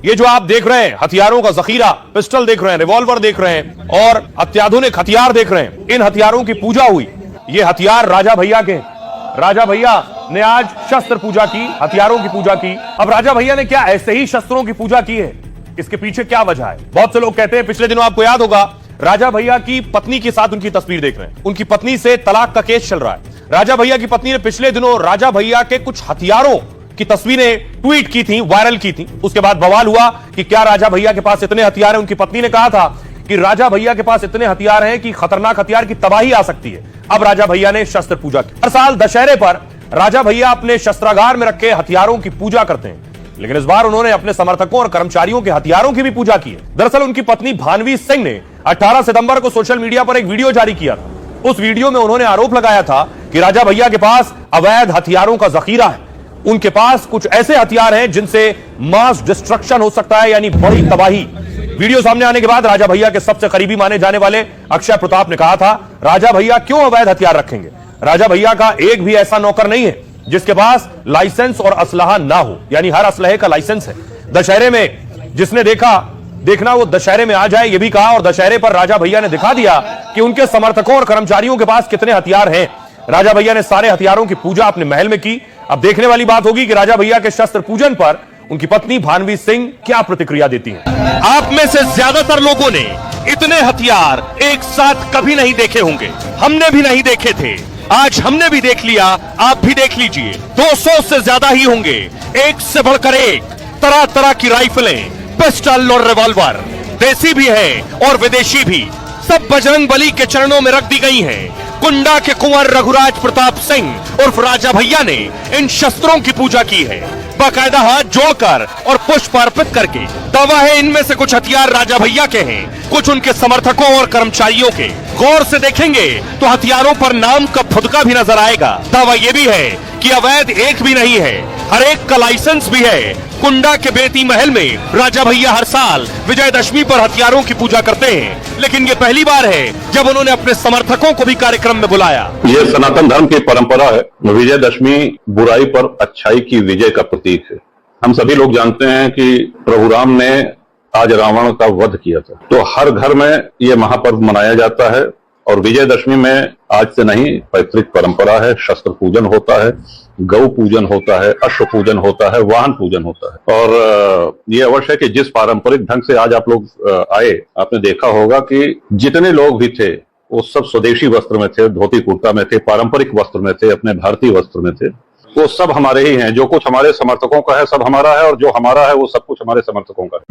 ये जो आप देख रहे हैं हथियारों का जखीरा, पिस्टल देख रहे हैं, रिवॉल्वर देख रहे हैं और अत्याधुनिक हथियार देख रहे हैं, इन हथियारों की पूजा हुई। ये हथियार राजा भैया के, राजा भैया ने आज शस्त्र पूजा की, हथियारों की पूजा की। अब राजा भैया ने क्या ऐसे ही शस्त्रों की पूजा की है? इसके पीछे क्या वजह है? बहुत से लोग कहते हैं, पिछले दिनों आपको याद होगा राजा भैया की पत्नी के साथ उनकी तस्वीर देख रहे हैं, उनकी पत्नी से तलाक का केस चल रहा है। राजा भैया की पत्नी ने पिछले दिनों राजा भैया के कुछ हथियारों की तस्वीरें ट्वीट की थी, वायरल की थी। उसके बाद बवाल हुआ कि क्या राजा भैया के पास इतने हथियार हैं। उनकी पत्नी ने कहा था कि राजा भैया के पास इतने हथियार हैं कि खतरनाक हथियार की तबाही आ सकती है। अब राजा भैया ने शस्त्र पूजा की। हर साल दशहरे पर राजा भैया अपने शस्त्रागार में रखे हथियारों की पूजा करते हैं, लेकिन इस बार उन्होंने अपने समर्थकों और कर्मचारियों के हथियारों की भी पूजा की है। दरअसल उनकी पत्नी भानवी सिंह ने 18 सितंबर को सोशल मीडिया पर एक वीडियो जारी किया था। उस वीडियो में उन्होंने आरोप लगाया था कि राजा भैया के पास अवैध हथियारों का जखीरा है। उनके पास कुछ ऐसे हथियार हैं जिनसे मास डिस्ट्रक्शन हो सकता है, यानी बड़ी तबाही। वीडियो सामने आने के बाद राजा भैया के सबसे करीबी माने जाने वाले अक्षय प्रताप ने कहा था, राजा भैया क्यों अवैध हथियार रखेंगे? राजा भैया का एक भी ऐसा नौकर नहीं है जिसके पास लाइसेंस और असलहा ना हो, यानी हर असलहे का लाइसेंस है। दशहरे में जिसने देखना वो दशहरे में आ जाए, ये भी कहा। और दशहरे पर राजा भैया ने दिखा दिया कि उनके समर्थकों और कर्मचारियों के पास कितने हथियार हैं। राजा भैया ने सारे हथियारों की पूजा अपने महल में की। अब देखने वाली बात होगी कि राजा भैया के शस्त्र पूजन पर उनकी पत्नी भानवी सिंह क्या प्रतिक्रिया देती हैं। आप में से ज्यादातर लोगों ने इतने हथियार एक साथ कभी नहीं देखे होंगे, हमने भी नहीं देखे थे। आज हमने भी देख लिया, आप भी देख लीजिए। 200 से ज्यादा ही होंगे, एक से बढ़कर एक, तरह तरह की राइफलें, पिस्टल और रिवॉल्वर, देसी भी है और विदेशी भी, सब बजरंग बली के चरणों में रख दी गई हैं। कुंडा के कुंवर रघुराज प्रताप सिंह उर्फ राजा भैया ने इन शस्त्रों की पूजा की है, बाकायदा हाथ जोड़कर और पुष्प अर्पित करके। दावा है इनमें से कुछ हथियार राजा भैया के हैं, कुछ उनके समर्थकों और कर्मचारियों के। गौर से देखेंगे तो हथियारों पर नाम का फुदका भी नजर आएगा। दावा यह भी है कि अवैध एक भी नहीं है, हर एक का लाइसेंस भी है। कुंडा के बेती महल में राजा भैया हर साल विजयदशमी पर हथियारों की पूजा करते हैं, लेकिन ये पहली बार है जब उन्होंने अपने समर्थकों को भी कार्यक्रम में बुलाया। ये सनातन धर्म की परंपरा है। विजयदशमी बुराई पर अच्छाई की विजय का प्रतीक है। हम सभी लोग जानते हैं कि प्रभु राम ने आज रावण का वध किया था, तो हर घर में ये महापर्व मनाया जाता है। और विजयदशमी में आज से नहीं, पैतृक परंपरा है। शस्त्र पूजन होता है, गौ पूजन होता है, अश्व पूजन होता है, वाहन पूजन होता है। और ये अवश्य है कि जिस पारंपरिक ढंग से आज आप लोग आए, आपने देखा होगा कि जितने लोग भी थे वो सब स्वदेशी वस्त्र में थे, धोती कुर्ता में थे, पारंपरिक वस्त्र में थे, अपने भारतीय वस्त्र में थे। वो सब हमारे ही हैं। जो कुछ हमारे समर्थकों का है सब हमारा है, और जो हमारा है वो सब कुछ हमारे समर्थकों का है।